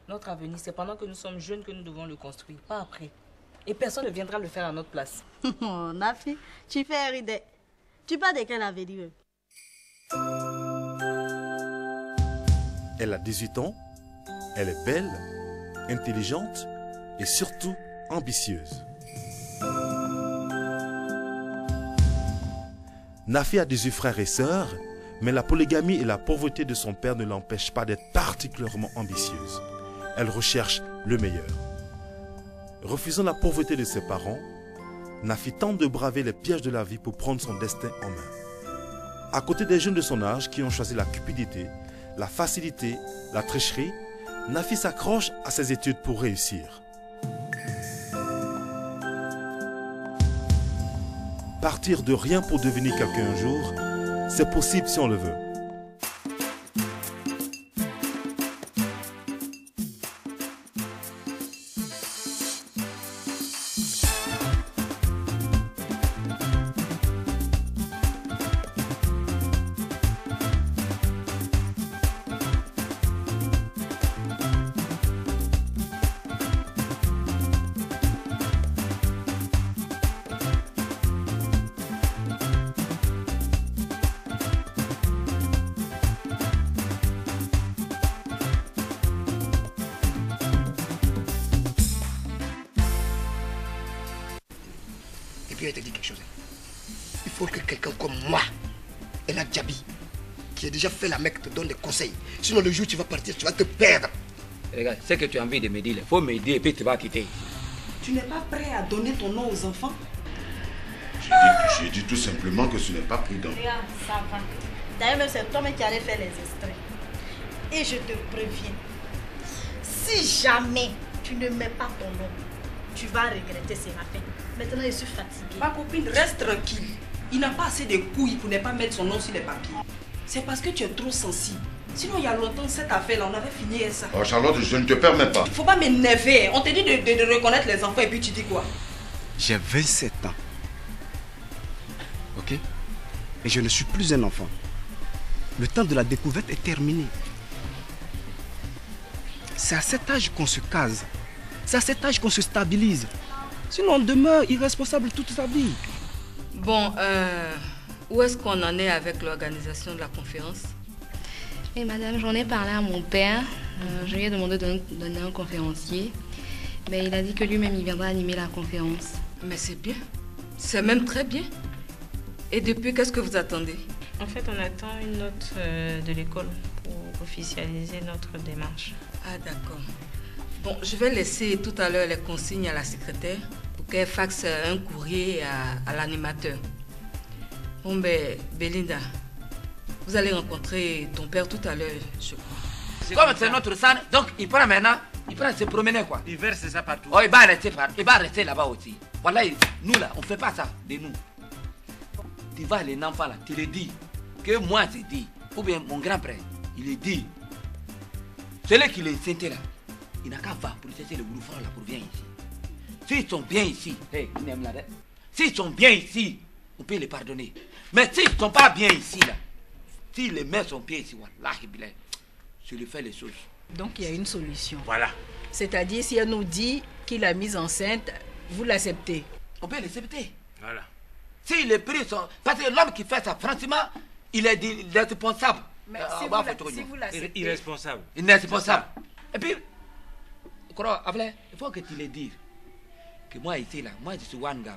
Notre avenir, c'est pendant que nous sommes jeunes que nous devons le construire, pas après. Et personne ne viendra le faire à notre place. Oh, Nafi, tu fais rider. Tu parles de quel avenir? Elle a 18 ans, elle est belle, intelligente et surtout ambitieuse. Nafi a 18 frères et sœurs, mais la polygamie et la pauvreté de son père ne l'empêchent pas d'être particulièrement ambitieuse. Elle recherche le meilleur. Refusant la pauvreté de ses parents, Nafi tente de braver les pièges de la vie pour prendre son destin en main. À côté des jeunes de son âge qui ont choisi la cupidité, la facilité, la tricherie, Nafi s'accroche à ses études pour réussir. Partir de rien pour devenir quelqu'un un jour, c'est possible si on le veut. Et puis je te dis quelque chose. Il faut que quelqu'un comme moi, Ella Djabi, qui a déjà fait la Mecque, te donne des conseils. Sinon le jour où tu vas partir, tu vas te perdre. Regarde, ce que tu as envie de me dire, il faut m'aider et puis tu vas quitter. Tu n'es pas prêt à donner ton nom aux enfants? J'ai dit tout simplement que ce n'est pas prudent. Regarde, ça va. D'ailleurs, c'est toi-même qui allais faire les extraits. Et je te préviens, si jamais tu ne mets pas ton nom, tu vas regretter ces matin. Maintenant, je suis fatiguée. Ma copine, reste tranquille. Il n'a pas assez de couilles pour ne pas mettre son nom sur les papiers. C'est parce que tu es trop sensible. Sinon, il y a longtemps, cette affaire-là, on avait fini ça. Oh Charlotte, je ne te permets pas. Il ne faut pas m'énerver. On te dit de reconnaître les enfants et puis tu dis quoi? J'ai 27 ans. Ok? Et je ne suis plus un enfant. Le temps de la découverte est terminé. C'est à cet âge qu'on se case. C'est à cet âge qu'on se stabilise. Sinon, on demeure irresponsable toute sa vie. Bon, où est-ce qu'on en est avec l'organisation de la conférence? Et madame, j'en ai parlé à mon père. Je lui ai demandé de donner un conférencier. Mais il a dit que lui-même, il viendra animer la conférence. Mais c'est bien. C'est même très bien. Et depuis, qu'est-ce que vous attendez? En fait, on attend une note de l'école pour officialiser notre démarche. Ah, d'accord. Bon, je vais laisser tout à l'heure les consignes à la secrétaire pour qu'elle faxe un courrier à l'animateur. Bon, ben, Belinda, vous allez rencontrer ton père tout à l'heure, je crois. Comme c'est notre sang, donc il prend maintenant, il prend se promener quoi. Il verse ça partout. Oh, il va rester là-bas aussi. Voilà, nous là, on ne fait pas ça de nous. Tu vas les enfants là, tu le dis. Que moi je dis, ou bien mon grand-père, il le dit. Celui qui les sentait là, il n'a qu'à voir pour chercher le bouffon là pour venir ici. S'ils sont bien ici, hey, s'ils sont bien ici, on peut les pardonner. Mais s'ils ne sont pas bien ici là, s'il les met son pied ici, wallahi billah, je lui fais les choses. Donc il y a une solution. Voilà. C'est-à-dire si elle nous dit qu'il a mise enceinte, vous l'acceptez? On peut l'accepter. Voilà. Si les prix sont... Parce que l'homme qui fait ça, franchement, il est irresponsable. Mais si vous l'acceptez... Irresponsable. Il est irresponsable. Et puis, il faut que tu le dises. Que moi ici, là, moi je suis Wangam.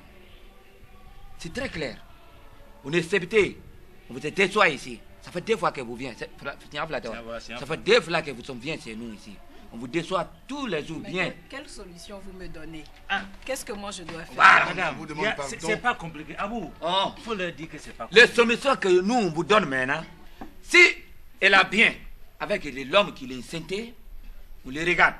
C'est très clair. On est accepté. On vous déçoit ici. Ça fait 2 fois que vous venez. Ça fait 2 fois que vous venez chez nous ici. On vous déçoit tous les jours bien. Quelle solution vous me donnez? Qu'est-ce que moi je dois faire? Voilà. Madame, c'est pas compliqué. Abou, il faut leur dire que c'est pas Les compliqué. solutions que nous on vous donne maintenant, si elle a bien avec l'homme qui l'a enceinté, on les regarde.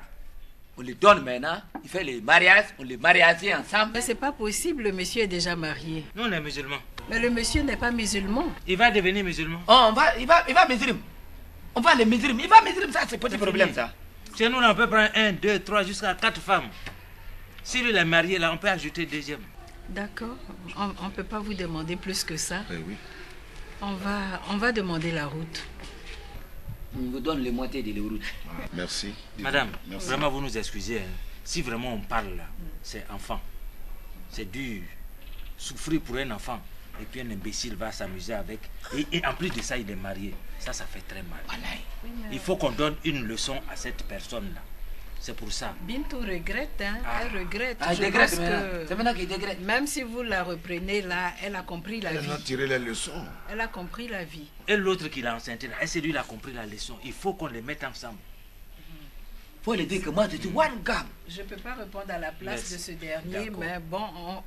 On les donne maintenant, il fait les mariages, on les marie ensemble. Mais c'est pas possible, le monsieur est déjà marié. Nous on est musulmans. Mais le monsieur n'est pas musulman. Il va devenir musulman. Oh, il va musulman. On va les musulmans. Il va musulman, ça c'est pas de problème ça. Chez nous là, on peut prendre 1, 2, 3 jusqu'à 4 femmes. Si lui est marié là, on peut ajouter 2e. D'accord. On ne peut pas vous demander plus que ça. Oui. On va demander la route. On vous donne les moitiés de l'euro. Merci. Madame, Merci. vraiment vous nous excusez. Hein. Si vraiment on parle là, c'est enfant. C'est dur. Souffrir pour un enfant. Et puis un imbécile va s'amuser avec. Et en plus de ça, il est marié. Ça fait très mal. Il faut qu'on donne une leçon à cette personne-là. C'est pour ça. Bintou regrette, hein. Elle regrette. Ah, Je dégrette pense maintenant. que C'est maintenant qu'il dégrette. même si vous la reprenez là, elle a compris la vie. Elle a tiré les leçons. Elle a compris la vie. Et l'autre qui l'a enceinte, c'est lui qui a compris la leçon. Il faut qu'on les mette ensemble. Faut lui dire que moi, je suis one gam. Je ne peux pas répondre à la place Merci. de ce dernier, D'accord. mais bon,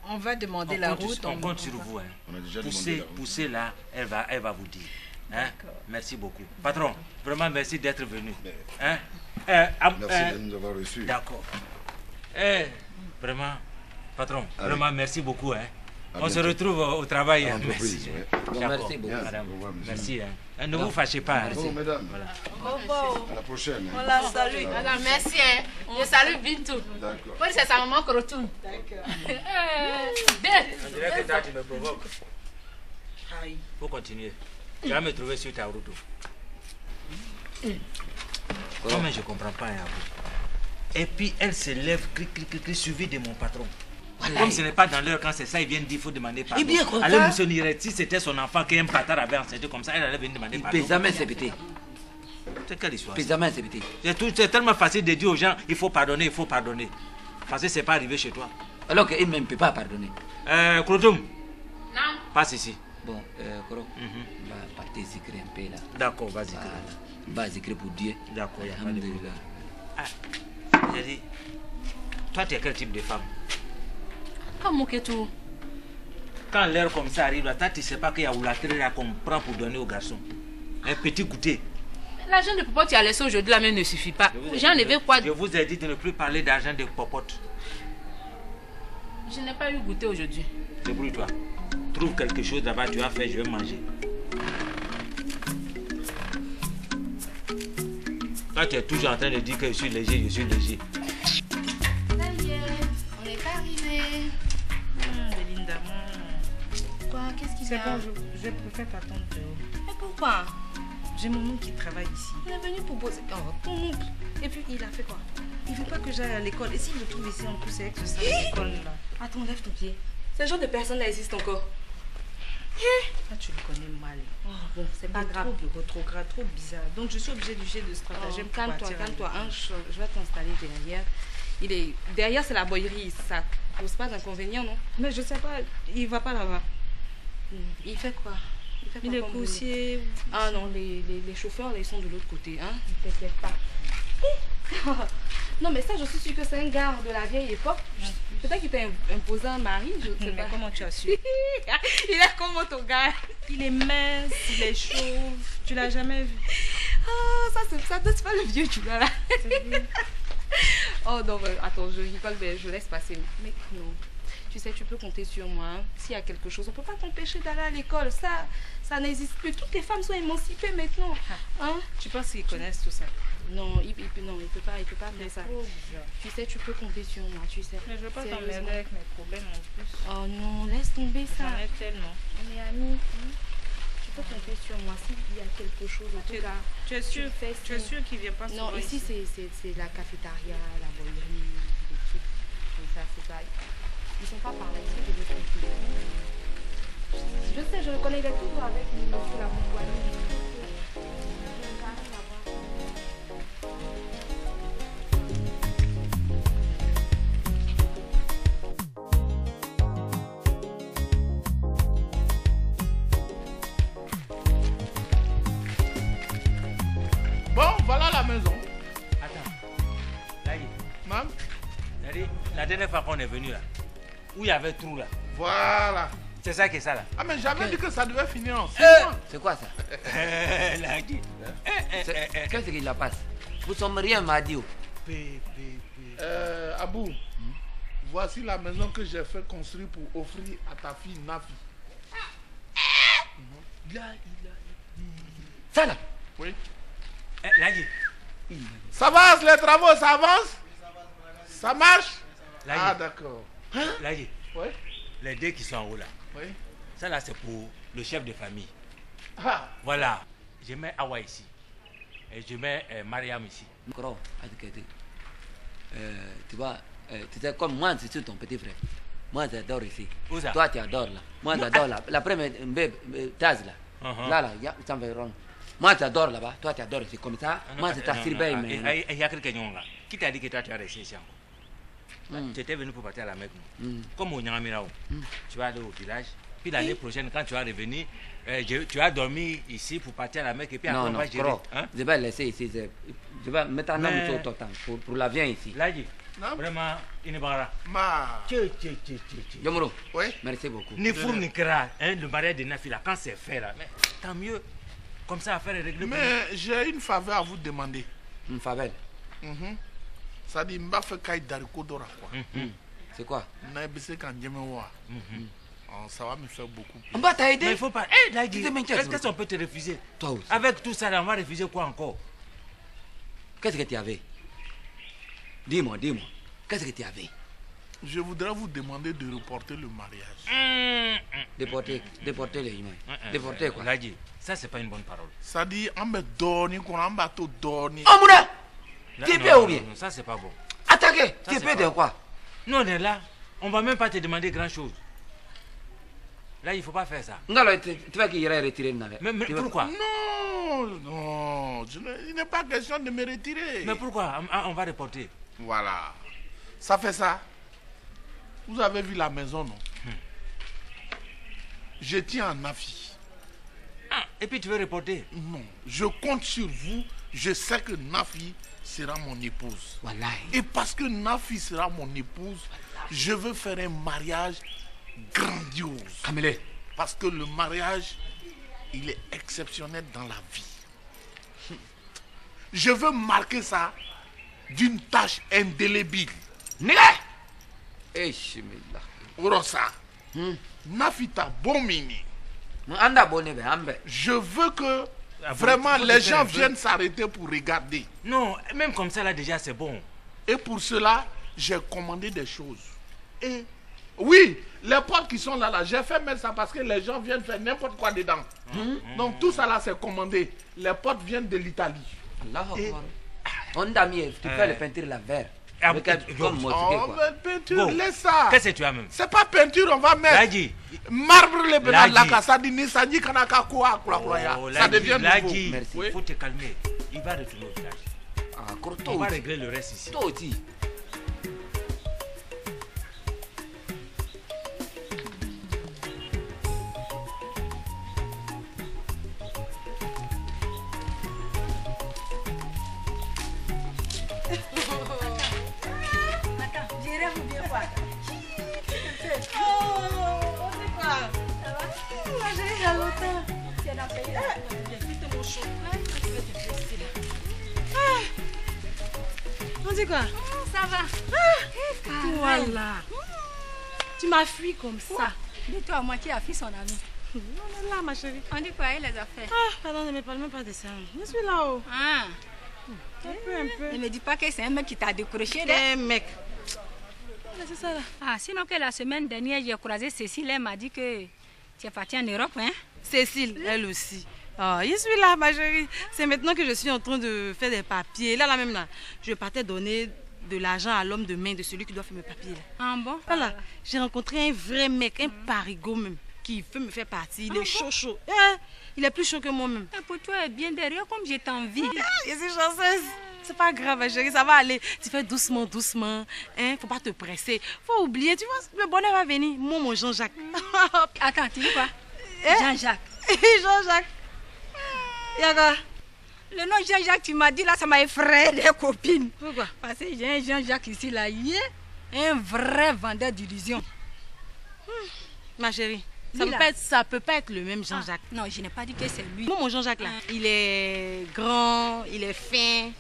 on va demander On la compte, route. on compte sur vous. Hein. On a déjà demandé la route. Poussez là, elle va vous dire. Hein? Merci beaucoup. Patron, vraiment merci d'être venu. Hein? Merci de nous avoir reçus. D'accord. Vraiment, patron, Allez. vraiment merci beaucoup. Hein? À On se bientôt. retrouve au travail. À Hein? l'entreprise, Merci. ouais. Bon, D'accord. merci beaucoup. Bien, Madame. au revoir, monsieur. Merci. Hein? Ne vous fâchez pas. Hein? Bon, mesdames, Voilà. à la prochaine. hein. On la salue. Madame, merci. Hein. Je salue Bintou. D'accord. Pour c'est sa maman qui retourne. D'accord. Bien. On dirait que toi, tu me provoques. Il faut continuer. Tu vas me trouver sur ta route. Non, mais je ne comprends pas. Hein. Et puis, elle se lève, suivie de mon patron. Comme ce n'est pas dans l'heure, quand c'est ça, il vient dire qu'il faut demander pardon. Eh bien, quoi, Allez, ça? monsieur Niret, si c'était son enfant qu'un bâtard avait enceinte comme ça, elle allait venir demander Il pardon. peut jamais s'éviter. C'est quelle histoire? Il peut jamais s'éviter. C'est tellement facile de dire aux gens, il faut pardonner, il faut pardonner. Parce que ce n'est pas arrivé chez toi. Alors qu'il même ne peut pas pardonner. Krotoum, Non. passe ici. Bon, Koro, on va partir s'écrire un peu là. D'accord, vas-y. Voilà. On va s'écrire pour Dieu. D'accord, il n'y a pas de problème. Alhamdulillah. J'ai dit, toi, tu es quel type de femme? Comment que tout? Quand l'air comme ça arrive, là, toi, tu ne sais pas qu'il y a Oulatré là qu'on prend pour donner aux garçons. Un petit goûter. L'argent de popote tu as laissé aujourd'hui là même ne suffit pas. J'en ai quoi? Je vous ai dit de ne plus parler d'argent de popote. Je n'ai pas eu goûté aujourd'hui. Débrouille-toi. Trouve quelque chose là-bas, tu vas faire, je vais manger. Toi, tu es toujours en train de dire que je suis léger, je suis léger. Ça y est, on est arrivé. Belinda, Quoi? Qu'est-ce qu'il y c'est a? bon, je préfère t'attendre dehors. Mais pourquoi? J'ai mon oncle qui travaille ici. Il est venu pour bosser. Oh, ton oncle. Et puis, il a fait quoi? Il veut pas que j'aille à l'école. Et s'il me trouve ici en plus, c'est avec ce sale à l'école là. Attends, lève ton pied. Ce genre de personne-là existe encore. Ah, tu le connais mal. Oh, bon, c'est pas grave. Trop rétrograde, trop bizarre. Donc je suis obligée d'user de stratagème pour Calme-toi, partir à calme-toi. l'école. Hein, je vais t'installer derrière. Derrière, c'est la boyerie. Ça pose pas d'inconvénient, non? Mais je sais pas, il va pas là-bas. Il fait quoi? fait quoi Il est comme boulot? poussier. Ah non, les chauffeurs, là, ils sont de l'autre côté. Hein? Ne t'inquiète pas. Non, mais ça, je suis sûre que c'est un gars de la vieille époque. Peut-être qu'il t'a imposé un mari, je ne sais pas. Mais comment tu as su? Il est comment ton gars? Il est mince, il est chauve. Tu l'as jamais vu? Ah, ça c'est pas le vieux tu là. Oh non, mais attends, je rigole, mais je laisse passer. Mais non, tu sais, tu peux compter sur moi. Hein. S'il y a quelque chose, on ne peut pas t'empêcher d'aller à l'école. Ça n'existe plus. Toutes les femmes sont émancipées maintenant. Hein? Tu penses qu'ils connaissent tout ça? Non, il peut pas faire ça. Tu sais, tu peux compter sur moi, tu sais. Mais je veux pas t'emmerder avec mes problèmes en plus. Oh non, laisse tomber ça. J'en ai tellement. On est amis. Tu peux compter sur moi s'il y a quelque chose. En tout cas, tu es sûr qu'il vient pas souvent? Non, ici c'est la cafétéria, la boilerie, des trucs comme ça, c'est ça. Ils sont pas par là, ici je veux compter. Je sais, je le connais, il est toujours avec monsieur la boilerie. Bon, voilà la maison. Attends. Là, Mam? La dernière fois qu'on est venu là, où il y avait trou là. Voilà. C'est ça qui est ça là. Ah mais j'avais dit que ça devait finir en 6 mois. C'est quoi ça? Qu'est-ce Qu'est-ce qu'il la passe? Vous sommes rien, m'a dit. Abou, voici la maison que j'ai fait construire pour offrir à ta fille Nafi. Ça là? Oui. Ça avance les travaux, ça avance? Ça marche? Ah d'accord. Lagi, oui. Les deux qui sont en haut là. Oui. Ça là c'est pour le chef de famille. Ah. Voilà. Je mets Awa ici. et je mets Mariam ici. Tu vois, tu sais, comme moi, c'est ton petit frère. Moi, j'adore ici. Où ça? Toi, tu adores là. Moi, j'adore là. La première tasse là. Là, ça me rend. Moi, j'adore là-bas. Toi, tu adores ici. Comme ça, moi, je t'assure bien. Mais il y a quelqu'un qui t'a dit que toi, tu as resté ici encore. Tu étais venu pour partir à la Mecque. Comme au Nyamirao, tu vas aller au village. Puis l'année prochaine, quand tu vas revenir, tu as dormi ici pour partir à la Mecque. Et puis après, on va gérer. Je vais laisser ici. Je vais mettre un homme sur ton temps pour l'avion ici. Là, vraiment, il n'est pas là. Yomoro, oui? Merci beaucoup. Ni four ni kra, le mariage de Nafi, là, quand c'est fait, là, mais tant mieux. Comme ça, affaire est réglée. Mais j'ai une faveur à vous demander. Une faveur? Ça dit, m'a fait caille d'haricot d'ora, quoi. C'est quoi? Ça va me faire beaucoup On va t'aider. Mais il faut pas. Hé, là, est-ce qu'on peut te refuser? Toi aussi. Avec tout ça, là, on va refuser quoi encore? Qu'est-ce que tu avais? Dis-moi. Qu'est-ce que tu avais? Je voudrais vous demander de reporter le mariage. Déporter les humains. Déporter quoi? Là, ça, c'est pas une bonne parole. Ça dit, on va donner, on va tout donner. Oh, Mouna! Tu es bien ou bien? Non, ça, c'est pas bon. Attaquer! Tu es bien de quoi? Nous, on est là. On va même pas te demander grand-chose. Là, il ne faut pas faire ça. Non, tu vas qu'il irait retirer. Mais pourquoi? Non, il n'est pas question de me retirer. Mais pourquoi? On va reporter. Voilà. Ça fait ça. Vous avez vu la maison, non? Je tiens à Nafi. Et puis tu veux reporter? Non, je compte sur vous. Je sais que Nafi sera mon épouse. Voilà. Et parce que Nafi sera mon épouse, je veux faire un mariage grandiose. Kamele. Parce que le mariage, il est exceptionnel dans la vie. Je veux marquer ça d'une tâche indélébile. Orosa, Nafi ta bon mini. Je veux que vraiment les gens viennent s'arrêter pour regarder. Non, même comme ça là déjà c'est bon. Et pour cela, j'ai commandé des choses. Et oui, les portes qui sont là, j'ai fait mettre ça parce que les gens viennent faire n'importe quoi dedans. Donc tout ça là c'est commandé. Les portes viennent de l'Italie. On a mis, tu fais la peinture la vert. Peinture, laisse ça. Qu'est-ce que tu as même? C'est pas peinture, on va mettre marbre les bénades la casa di ça dit qu'on a qu'à quoi. Ça devient nouveau. Merci. Il faut te calmer. Il va retourner au village. On va régler le reste ici. Toi aussi. On dit quoi? Ça va. Voilà. Tu m'as fui comme ça. Dis-toi à moi qui a fui son ami. Non, mais là, ma chérie. On dit quoi, les affaires? Pardon, ne me parle même pas de ça. Je suis là-haut. Un peu. Ne me dis pas que c'est un mec qui t'a décroché. Un mec. C'est ça là. Sinon que la semaine dernière, j'ai croisé Cécile, elle m'a dit que tu es partie en Europe, hein? Cécile, elle aussi. Je suis là, ma chérie. C'est maintenant que je suis en train de faire des papiers. Là même, là, je partais donner de l'argent à l'homme de main de celui qui doit faire mes papiers. Là. Ah bon? Voilà, j'ai rencontré un vrai mec, un parigot même, qui veut me faire partie. Il est chaud. Il est plus chaud que moi-même. Pour toi, bien derrière, comme j'ai t'envie. Je suis chanceuse. C'est pas grave, ma chérie, ça va aller. Tu fais doucement. Faut pas te presser. Faut oublier, tu vois, le bonheur va venir. Moi, mon Jean-Jacques. Attends, tu dis quoi? Jean-Jacques. Jean-Jacques. Yaga. Le nom Jean-Jacques, tu m'as dit là, ça m'a effrayé des copines. Pourquoi? Parce que j'ai un Jean-Jacques ici, là, il est un vrai vendeur d'illusions. Ma chérie, ça peut pas être le même Jean-Jacques. Non, je n'ai pas dit que c'est lui. Moi, mon Jean-Jacques là, il est grand, il est fin,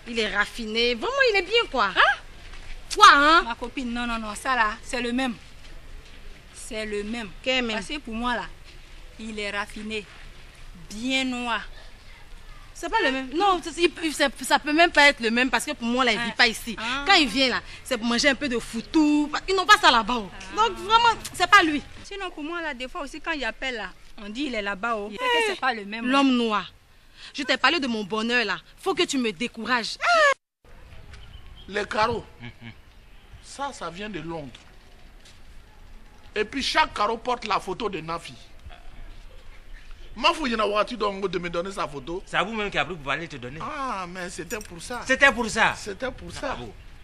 il est raffiné. Vraiment, il est bien quoi. Toi, hein? Ma copine, non, ça là, c'est le même. C'est le même. Parce que pour moi là, il est raffiné, bien noir. C'est pas le même. Non, ça peut même pas être le même parce que pour moi là, il vit pas ici. Quand il vient là, c'est pour manger un peu de foutou. Ils n'ont pas ça là-bas. Donc vraiment, c'est pas lui. Sinon pour moi là, des fois aussi quand il appelle là, on dit il est là-bas. C'est pas le même. L'homme noir. Je t'ai parlé de mon bonheur là. Faut que tu me décourages. Les carreaux, ça vient de Londres. Et puis chaque carreau porte la photo de Nafi. Mafou, il y a une voiture de me donner sa photo. C'est à vous-même qui a pris pour aller te donner. Ah, mais c'était pour ça. C'était pour ça. C'était pour ça.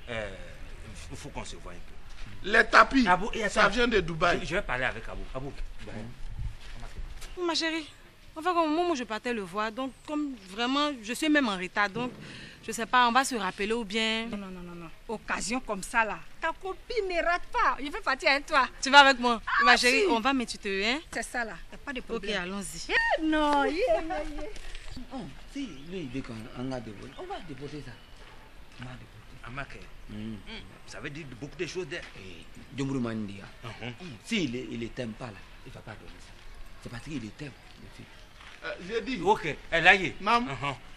Il faut qu'on se voie un peu. Les tapis, Abou, ça vient de Dubaï. Je vais parler avec Abou. Abou. Ma chérie, enfin, au moment où je partais le voir, donc comme vraiment, je suis même en retard, donc je sais pas, on va se rappeler ou bien... Non. Occasion comme ça là, ta copine ne rate pas. Je vais partir avec toi. Tu vas avec moi? Ma chérie, si. on va me tutoyer, hein? C'est ça là, t'as pas de problème. Ok, allons-y. Non, Si lui il dit qu'on a déposé, on va déposer ça. Amake, ça veut dire beaucoup de choses. Djombrou Mandia. Si il ne t'aime pas là, il ne va pas donner ça. C'est parce qu'il t'aime. J'ai dit. Ok, là y est.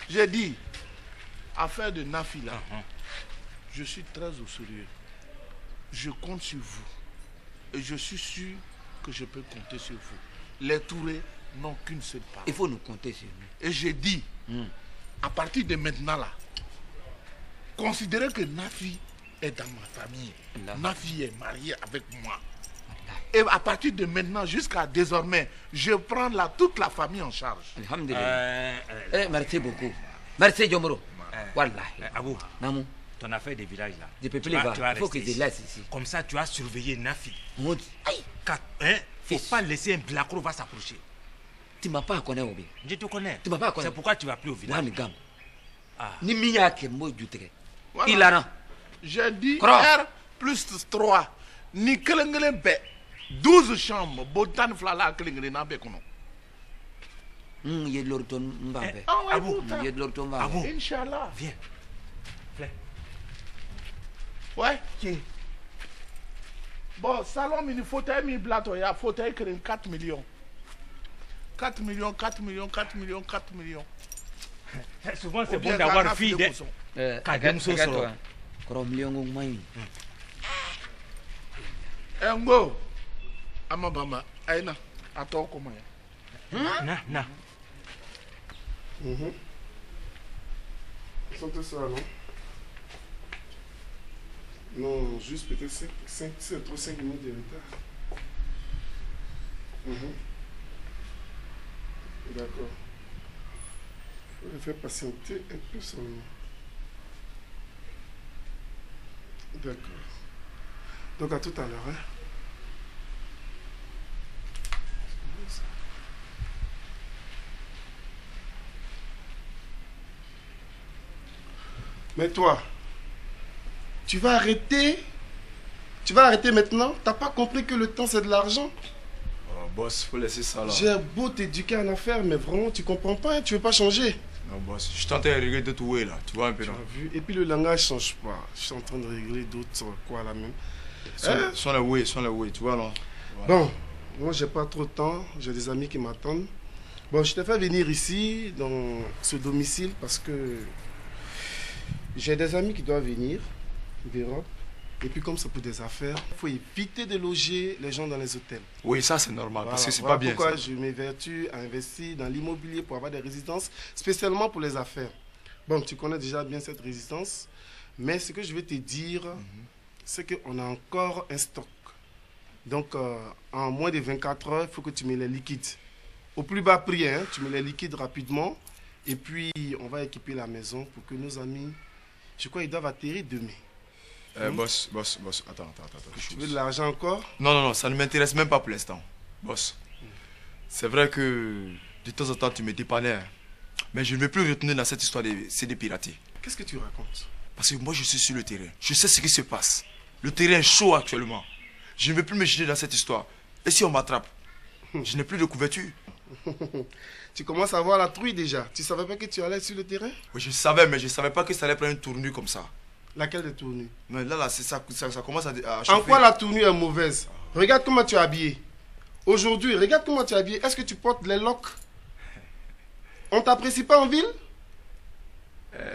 J'ai dit, affaire de Nafi là, je suis très au sérieux. Je compte sur vous. Et je suis sûr que je peux compter sur vous. Les Tourés n'ont qu'une seule parole. Il faut nous compter sur nous. Et j'ai dit, à partir de maintenant là, considérez que Nafi est dans ma famille. Nafi est mariée avec moi. Et à partir de maintenant jusqu'à désormais, je prends toute la famille en charge. Alhamdulillah. Merci beaucoup. Merci Djombrou. Wallahi. Abou, Namou. Ton affaire des villages là. Je peux plus les voir. Il faut que je les laisse ici. Comme ça, tu as surveillé Nafi. Il faut pas laisser un blacro va s'approcher. Tu m'as pas connu Obi. Je te connais. Tu m'as pas connu. C'est pourquoi tu vas plus au village. Ni miya ke mo jutege. Il a non. J'ai dit R plus 3. Ni kelengele be. 12 chambres. Botan flala kelengele na be kono. Il y a de l'orton Mbambe. Il y a de l'orton Mbambe. Inch'Allah. Viens. Ouais. Bon, salon, il faut un plateau. Il y a fauteuil qui est 4 millions. 4 millions, 4 millions, 4 millions, 4 millions. Souvent, c'est bon d'avoir fille de... Ngo, Amabama, Aina, à toi comment? Na. Sentez ça, non? Non, juste peut-être 5 minutes de retard. D'accord. Il faut le faire patienter un peu seulement. D'accord. Donc à tout à l'heure, hein? Mais toi, tu vas arrêter? Tu vas arrêter maintenant? T'as pas compris que le temps c'est de l'argent? Oh, boss, faut laisser ça là. J'ai beau t'éduquer en affaires, mais vraiment tu comprends pas, hein? Tu veux pas changer? Non, boss, je suis en train de régler d'autres ways là, tu vois un peu. Tu as vu? Et puis le langage change pas. Je suis en train de régler d'autres quoi là même. Sans la way, tu vois non? Voilà. Bon, moi j'ai pas trop de temps, j'ai des amis qui m'attendent. Bon, je t'ai fait venir ici dans ce domicile parce que j'ai des amis qui doivent venir d'Europe. Et puis comme c'est pour des affaires, il faut éviter de loger les gens dans les hôtels. Oui, ça c'est normal, voilà, parce que c'est voilà pas bien. Pourquoi je m'évertue à investir dans l'immobilier pour avoir des résidences, spécialement pour les affaires. Bon, tu connais déjà bien cette résidence, mais ce que je vais te dire, c'est qu'on a encore un stock. Donc, en moins de 24 heures, il faut que tu me les liquides. Au plus bas prix, hein, tu me les liquides rapidement. Et puis, on va équiper la maison pour que nos amis, je crois, ils doivent atterrir demain. Boss, attends. Tu veux de l'argent encore? Non, ça ne m'intéresse même pas pour l'instant. Boss, c'est vrai que de temps en temps tu me dépannais, mais je ne veux plus retourner dans cette histoire de CD piratés. Qu'est-ce que tu racontes? Parce que moi je suis sur le terrain, je sais ce qui se passe. Le terrain est chaud actuellement. Je ne veux plus me jeter dans cette histoire. Et si on m'attrape, je n'ai plus de couverture. Tu commences à voir la trouille déjà. Tu savais pas que tu allais sur le terrain? Oui, je savais, mais je ne savais pas que ça allait prendre une tournure comme ça. Laquelle de tournure? Mais là, ça commence à chauffer. En quoi la tournure est mauvaise? Regarde comment tu es habillé. Aujourd'hui, regarde comment tu es habillé. Est-ce que tu portes les locks? On t'apprécie pas en ville?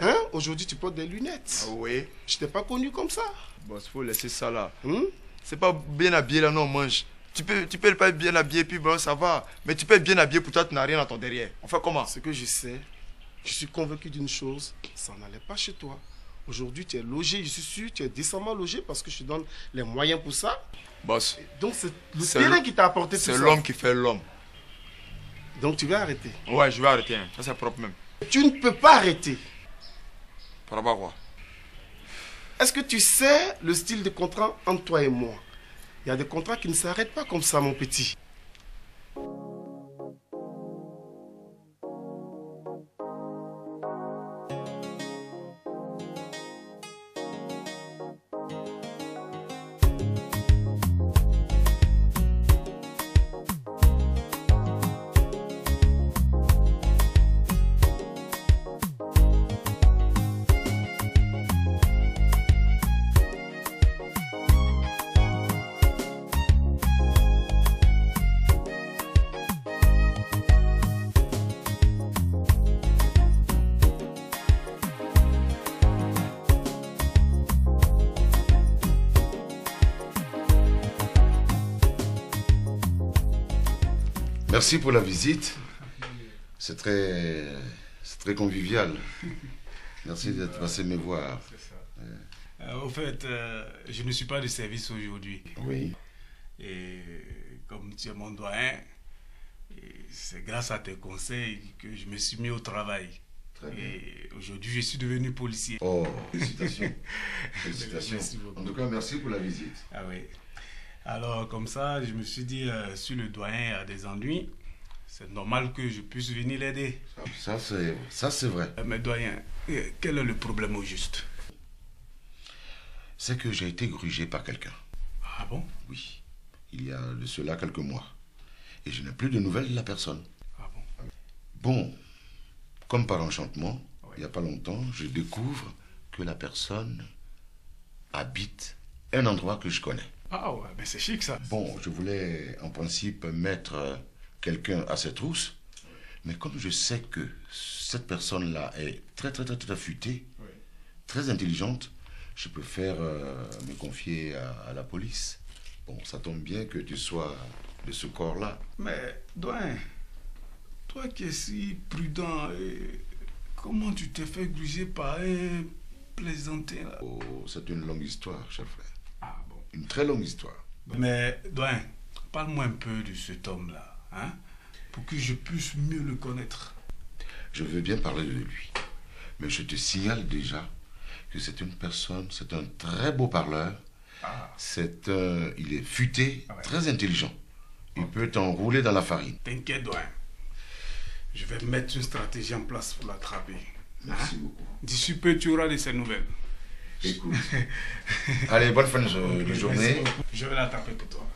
Hein? Aujourd'hui, tu portes des lunettes. Ah oui. Je t'ai pas connu comme ça. Boss, faut laisser ça là. C'est pas bien habillé là, non, on mange. Tu peux pas être bien habillé, puis bon, ça va. Mais tu peux être bien habillé, pour toi, tu n'as rien à ton derrière. On fait comment? Ce que je sais, Je suis convaincu d'une chose, ça n'allait pas chez toi. Aujourd'hui, tu es logé, je suis sûr, tu es décemment logé parce que je te donne les moyens pour ça. Boss. Donc c'est le terrain qui t'a apporté tout ça. C'est l'homme qui fait l'homme. Donc tu vas arrêter. Ouais, je vais arrêter. Hein. Ça c'est propre même. Tu ne peux pas arrêter. Par rapport à quoi? Est-ce que tu sais le style de contrat entre toi et moi? Il y a des contrats qui ne s'arrêtent pas comme ça, mon petit. Merci pour la visite. C'est très convivial. Merci d'être passé me voir. Au fait, je ne suis pas de service aujourd'hui. Oui. Et comme tu es mon doyen, c'est grâce à tes conseils que je me suis mis au travail. Très bien. Et aujourd'hui, je suis devenu policier. Oh, félicitations. Félicitations. En tout cas, merci pour la visite. Ah oui. Alors, comme ça, je me suis dit, si le doyen a des ennuis, c'est normal que je puisse venir l'aider. Ça, c'est vrai. Mais doyen, quel est le problème au juste? C'est que j'ai été grugé par quelqu'un. Ah bon? Oui. Il y a de cela quelques mois. Et je n'ai plus de nouvelles de la personne. Ah bon? Bon, comme par enchantement, il n'y a pas longtemps, je découvre que la personne habite un endroit que je connais. Ah ouais, mais c'est chic ça. Bon, je voulais en principe mettre quelqu'un à ses trousses, mais comme je sais que cette personne-là est très futée, très intelligente, je préfère me confier à la police. Bon, ça tombe bien que tu sois de ce corps-là. Mais, doyen, toi qui es si prudent, comment tu t'es fait gruger par un plaisantin là? Oh, c'est une longue histoire, cher frère. Ah bon? Une très longue histoire. Mais, doyen, parle-moi un peu de cet homme-là, hein, pour que je puisse mieux le connaître. Je veux bien parler de lui, mais je te signale déjà que c'est une personne, c'est un très beau parleur, il est futé, très intelligent. Il peut t'enrouler dans la farine. T'inquiète, doyen. Je vais mettre une stratégie en place pour l'attraper. Merci beaucoup. D'ici peu, tu auras de ses nouvelles. Écoute. Allez, bonne fin de journée. Je vais l'attraper pour toi.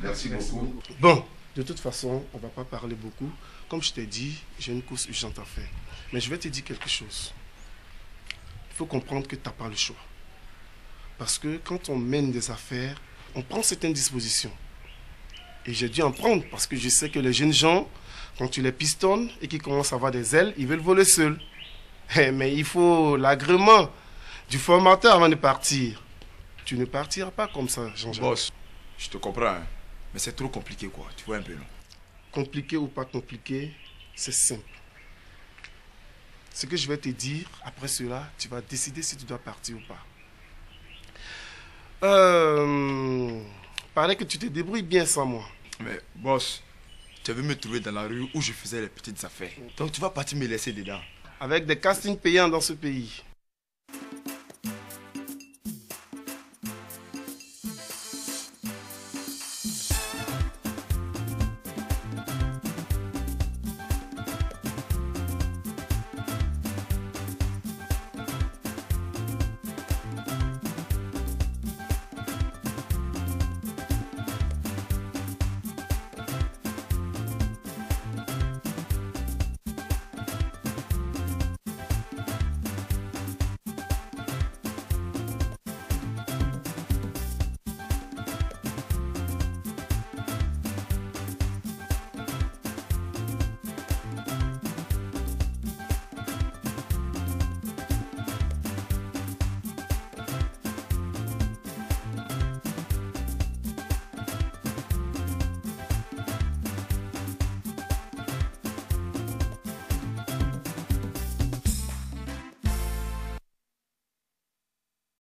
Merci beaucoup. Bon, de toute façon, on ne va pas parler beaucoup. Comme je t'ai dit, j'ai une course urgente à faire. Mais je vais te dire quelque chose. Il faut comprendre que tu n'as pas le choix. Parce que quand on mène des affaires, on prend certaines dispositions. Et j'ai dû en prendre parce que je sais que les jeunes gens, quand tu les pistonnes et qu'ils commencent à avoir des ailes, ils veulent voler seuls. Mais il faut l'agrément du formateur avant de partir. Tu ne partiras pas comme ça, Jean-Jacques. Boss, je te comprends, hein, mais c'est trop compliqué, quoi. Tu vois un peu, non? Compliqué ou pas compliqué, c'est simple. Ce que je vais te dire, après cela, tu vas décider si tu dois partir ou pas. Paraît que tu te débrouilles bien sans moi. Mais, boss, tu avais me trouver dans la rue où je faisais les petites affaires. Donc tu vas partir me laisser dedans. Avec des castings payants dans ce pays.